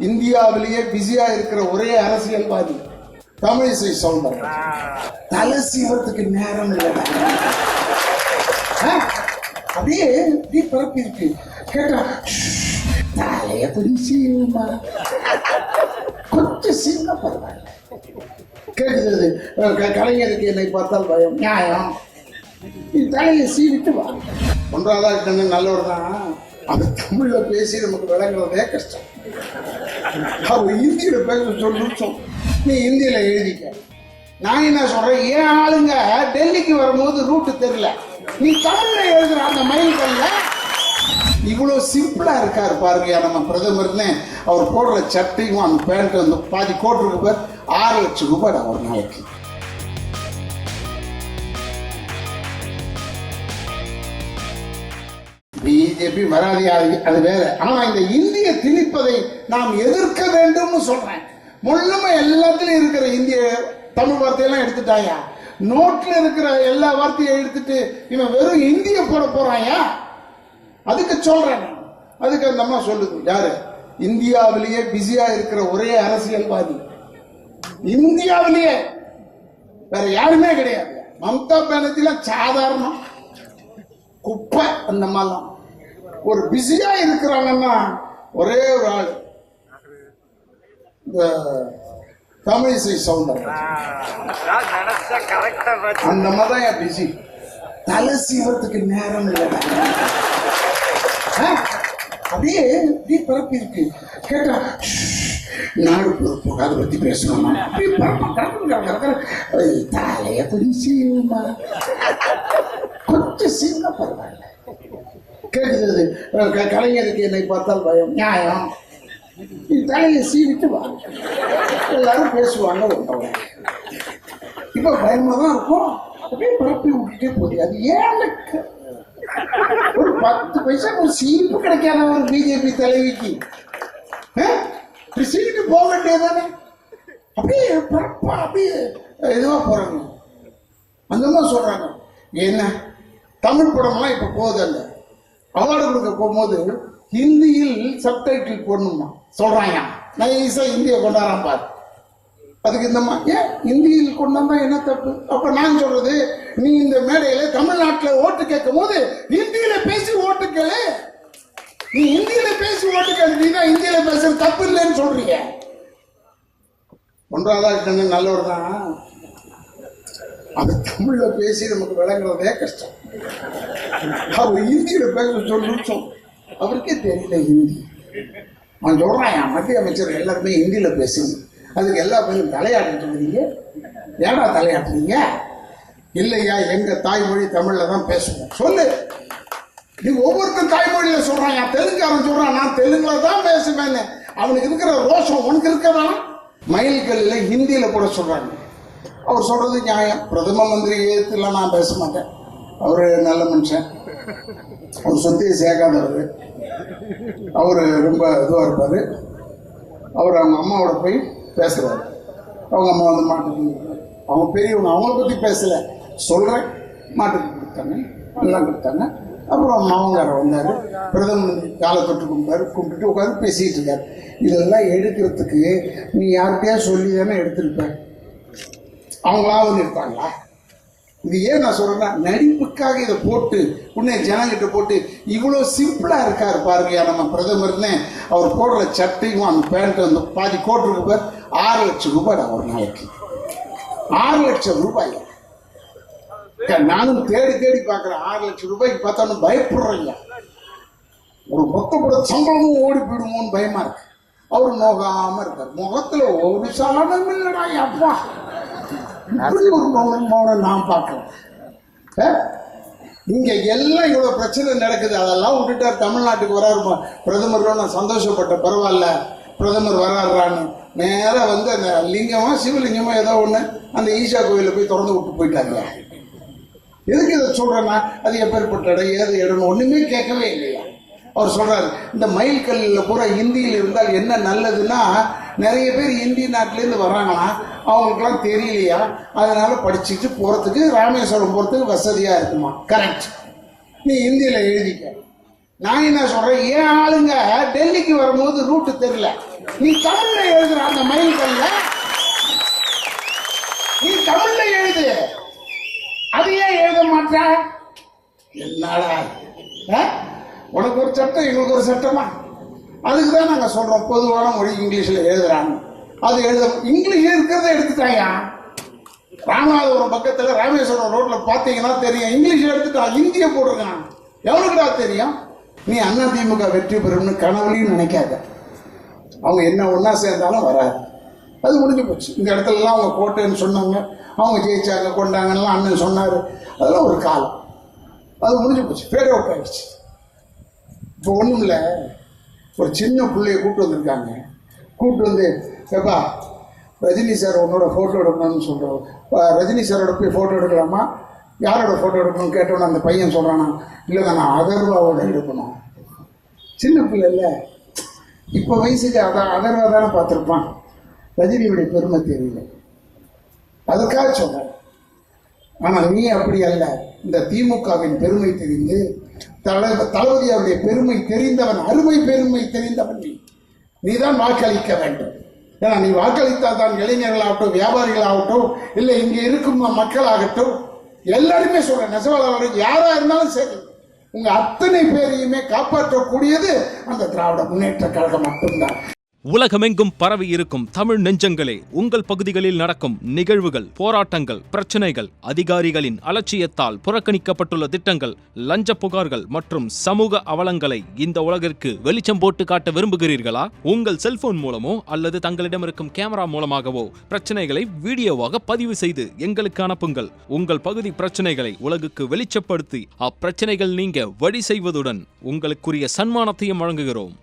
இந்தியாவிலேயே பிஸியா இருக்கிற ஒரே அரசியல்வாதி தமிழிசை சவுந்தரராஜன். தலை சீவத்துக்கு நேரம் இல்லை. அப்படியே பரப்பி இருக்கு. கேட்டா தலைய கொஞ்சம் சீவுமா, கொஞ்சம் சீவ பரவாயில்ல. கேட்குறது கலைஞருக்கு என்னை பார்த்தால் பயம். நியாயம். நீ தலையை சீவிட்டு வா. ஒன்றாவது நல்லவர் தான். அது தமிழ்ல பேசி நமக்கு விளங்குறதே கஷ்டம். அவர் இந்தியில பேச சொல்லும். நீ இந்தியில எழுதிக்க. நான் என்ன சொல்றேன், ஏன் ஆளுங்க டெல்லிக்கு வரும்போது ரூட்டு தெரியல, நீ தமிழ்ல எழுதுற அந்த மைல் கல்ல. இவ்வளவு சிம்பிளா இருக்காரு பாருங்க நம்ம பிரதமர்னு. அவர் போடுற சட்டையும் அந்த பேண்ட் வந்து பாதி கோட் இருக்கு, 6 லட்சம் ரூபாய் ஒரு நாளைக்கு. பிஜேபி வராது, அது வேற. ஆனா இந்த இந்திய திணிப்பதை நாம் எதிர்க்க வேண்டும் சொல்றேன். முழுமை எல்லாத்திலும் இருக்கிற இந்திய தமிழ் வார்த்தையெல்லாம் எடுத்துட்டாயா, நோட்ல இருக்கிற எல்லா வார்த்தையும் எடுத்துட்டு இவன் வெறும் இந்திய போட போறாயா. அதுக்கு சொல்றேன். அதுக்கு அந்த அம்மா சொல்லுது, யாரு இந்தியாவிலேயே பிஸியா இருக்கிற ஒரே அரசியல்வாதி இந்தியாவிலேயே வேற யாருமே கிடையாது. மம்தா பானர்ஜிலாம் சாதாரணம் குப்பை. அந்த மாதிரிலாம் ஒரு பிஸியா இருக்கிறாங்கன்னா ஒரே ஒரு ஆள், இந்த தமிழிசை சவுந்தரராஜன். அந்த மாதிரி தான் பிஸி. தலை சீவத்துக்கு நேரம் இல்லை. அப்படியே பரப்பி இருக்கு. கேட்டா நாடு பொறுப்பு அதை பத்தி பேசணுமா, தலைய கொஞ்சம் சீவுமா, கொஞ்சம் சீவ பரவாயில்ல. கேட்குறது கலைஞருக்கு என்னை பார்த்தால் பயம். நியாயம். நீ தலையை சீவிட்டு வா. எல்லாரும் பேசுவாங்க. ஒன்றவங்க இப்ப பயமா தான் இருக்கும். அப்படியே பரப்பி விட்டுட்டே போகுது. அது ஏன் ஒரு 10 பைசா ஒரு சீப்பு கிடைக்காத ஒரு பிஜேபி தலைவிக்கு சீட்டு போக வேண்டியதானே. அப்படியே பரப்பா அப்படியே இதுவா போறாங்க. அந்த மாதிரி சொல்றாங்க. என்ன தமிழ் படம்லாம் இப்ப போகுதல்ல, அவார்டு கொடுக்க போகும்போது ஹிந்தியில் சப்டைட்டில் போடணுமா சொல்றாங்க. நைஸா இந்தியை கொண்டாடாம பாரு. அதுக்கு இந்த ஏன் இந்தியில் கொண்டாந்தா என்ன தப்பு? அப்ப நான் சொல்றது, நீ இந்த மேடையில தமிழ்நாட்டில் ஓட்டு கேட்கும் போது ஹிந்தியில பேசி ஓட்டு கேளு. நீ இந்தியில பேசி ஓட்டு கேளு. நீ தான் இந்தியில பேசுறது தப்பு இல்லைன்னு சொல்றீங்க. ஒன்றாவது நல்லவர் தான். அது தமிழ்ல பேசி நமக்கு விளங்குறதே கஷ்டம். அவர் இந்தியில பேச சொல்லும். அவருக்கே தெரியல ஹிந்தி. அவன் சொல்றான், மத்திய அமைச்சர் எல்லாருமே ஹிந்தியில பேசுங்க. அதுக்கு எல்லா பேரும் தலையாட்டிட்டு இருக்கீங்க. ஏடா தலையாட்டுறீங்க? இல்லையா, எங்க தாய்மொழி தமிழ்ல தான் பேசுவோம். சொல்லு. நீ ஒவ்வொருத்தரும் தாய்மொழியில சொல்றான். தெலுங்காரன் சொல்றான், நான் தெலுங்குல தான் பேசுவேன்னு. அவனுக்கு இருக்கிற ரோஷம் உனக்கு இருக்கிறதா? மயில்கல்ல ஹிந்தியில போட சொல்றாங்க. அவர் சொல்றது நியாயம். பிரதம மந்திரி ஏத்துல நான் பேச மாட்டேன். அவரு நல்ல மனுஷன், அவர் சொத்தையை சேர்க்காதவர், அவரு ரொம்ப இதுவா இருப்பாரு. அவர் அவங்க அம்மாவோட போய் பேசுறாரு. அவங்க அம்மா வந்து மாட்டுக்கு, அவங்க பெரியவங்க, அவங்கள பத்தி பேசல சொல்றேன். மாட்டுக்கு கொடுத்தாங்க, எல்லாம் கொடுத்தாங்க. அப்புறம் மாமங்கார வந்தாரு, பிரதம மந்திரி காலை தொட்டு கும்பிட்டுட்டு உட்காந்து பேசிட்டு இருக்காரு. இதெல்லாம் எடுக்கிறதுக்கு நீ யார்கிட்டயா சொல்லி தானே எடுத்திருப்ப. அவங்களா வந்து எடுத்தாங்களா? இது ஏன் நான் சொல்றேன்னா, நடிப்புக்காக இதை போட்டு உன்னை ஜனங்கிட்ட போட்டு இவ்வளோ சிம்பிளா இருக்காரு பாருங்க நம்ம பிரதமர்னு. அவர் போடுற சட்டையும் அந்த பேண்ட் வந்து பாதி கோட் இருக்கு, 6 லட்சம் ரூபாய் ஒரு நாளைக்கு. 6 லட்சம் ரூபாய். நானும் தேடி பார்க்கிறேன். 6 லட்சம் ரூபாய்க்கு பார்த்தாலும் பயப்படுறேன். ஒரு மொத்தப்பட சம்பளமும் ஓடி போயிடுமோன்னு பயமா இருக்கு. அவரு நோகாம இருக்காரு. முகத்துல ஒரு சாதம் இல்லடா அப்பா. ஒரு மௌனம் நான் பார்க்கிறேன். இங்க எல்லாம் இவ்வளவு பிரச்சனை நடக்குது. அதெல்லாம் விட்டுட்டார். தமிழ்நாட்டுக்கு வராரு பிரதமர். நான் சந்தோஷப்பட்ட, பரவாயில்ல பிரதமர் வராடுறான்னு. நேரா வந்து அந்த லிங்கமா சிவலிங்கமா ஏதோ ஒண்ணு அந்த ஈஷா கோயில போய் திறந்து விட்டு போயிட்டாங்க. எதுக்கு இதை சொல்றேன்னா, அது எப்பேற்பட்ட இடம், ஏது இடம் ஒண்ணுமே கேட்கவே இல்லையா. அவர் சொல்றாரு, இந்த மயில் கல்லில் பூரா ஹிந்தியில் இருந்தால் என்ன நல்லதுன்னா, நிறைய பேர் இந்திய நாட்டிலேருந்து வர்றாங்கன்னா அவங்களுக்குலாம் தெரியலையா, அதனால படிச்சுட்டு போறதுக்கு ராமேஸ்வரம் போறதுக்கு வசதியா இருக்குமா. கரெக்ட். நீ ஹிந்தியில எழுதிக்க. நான் என்ன சொல்றேன், ஏன் ஆளுங்க டெல்லிக்கு வரும்போது ரூட்டு தெரியல, நீ தமிழ்ல எழுதுற அந்த மைல்கல்ல நீ தமிழ்ல எழுது, அது ஏன் எழுத மாட்டா? என்னடா உனக்கு ஒரு சட்டம் எங்களுக்கு ஒரு சட்டமா? அதுக்குதான் நாங்க சொல்றோம் பொதுவான மொழி இங்கிலீஷ்ல எழுதுறாங்க. அது இங்கிலீஷ் இருக்கிறத எடுத்துட்டாயா. ராமநாதபுரம் பக்கத்துல ராமேஸ்வரம் ரோட்ல பாத்தீங்கன்னா தெரியும், இங்கிலீஷ் எடுத்துட்டான், இந்திய போட்டிருக்கான். எவனுக்குடா தெரியும்? நீ அதிமுக வெற்றி பெறும்னு கனவுலையும் நினைக்காத. அவங்க என்ன ஒன்னா சேர்ந்தாலும் வராது, அது முடிஞ்சு போச்சு. இந்த இடத்துல எல்லாம் அவங்க கோட்டைன்னு சொன்னாங்க, அவங்க ஜெயிச்சாங்க கொண்டாங்கலாம் அண்ணன் சொன்னாரு, அதெல்லாம் ஒரு காலம், அது முடிஞ்சு போச்சு, ஃபேட் அவுட் ஆயிடுச்சு. இப்போ ஒன்றும் இல்லை, ஒரு சின்ன பிள்ளைய கூப்பிட்டு வந்திருக்காங்க. கூப்பிட்டு வந்து ஏப்பா ரஜினி சார் உன்னோட ஃபோட்டோ எடுக்கணும்னு சொல்கிறோம். ரஜினி சாரோட போய் ஃபோட்டோ எடுக்கலாமா, யாரோட ஃபோட்டோ எடுக்கணும்னு கேட்டோன்னு அந்த பையன் சொல்கிறானா, இல்லைங்க நான் அதர்வாவோட எடுக்கணும். சின்ன பிள்ளை இல்லை, இப்போ வயசுக்கு அதர்வா தானே பார்த்துருப்பான், ரஜினியுடைய பெருமை தெரியல, அதுக்காக சொல்கிறேன். ஆனால் நீ அப்படி அல்ல, இந்த திமுகவின் பெருமை தெரிந்து தளபதி அவருடைய பெருமை தெரிந்தவன், அருமை பெருமை தெரிந்தவன் நீ தான் வாக்களிக்க வேண்டும். ஏன்னா நீ வாக்களித்தால் தான் இளைஞர்களாகட்டும், வியாபாரிகளாகட்டும், இல்லை இங்கே இருக்கும் மக்களாகட்டும், எல்லாருமே சொல்றேன், நெசவாளர்கள் யாரா இருந்தாலும் சரி, உங்க அத்தனை பேரையுமே காப்பாற்றக்கூடியது அந்த திராவிட முன்னேற்ற கழகம் மட்டும்தான். உலகமெங்கும் பரவி இருக்கும் தமிழ் நெஞ்சங்களே, உங்கள் பகுதிகளில் நடக்கும் நிகழ்வுகள், போராட்டங்கள், பிரச்சனைகள், அதிகாரிகளின் அலட்சியத்தால் புறக்கணிக்கப்பட்டுள்ள திட்டங்கள், லஞ்ச புகார்கள் மற்றும் சமூக அவலங்களை இந்த உலகிற்கு வெளிச்சம் போட்டு காட்ட விரும்புகிறீர்களா? உங்கள் செல்போன் மூலமோ அல்லது தங்களிடம் இருக்கும் கேமரா மூலமாகவோ பிரச்சனைகளை வீடியோவாக பதிவு செய்து எங்களுக்கு அனுப்புங்கள். உங்கள் பகுதி பிரச்சனைகளை உலகுக்கு வெளிச்சப்படுத்தி அப்பிரச்சனைகள் நீங்க வழி செய்வதுடன் உங்களுக்குரிய சன்மானத்தையும் வழங்குகிறோம்.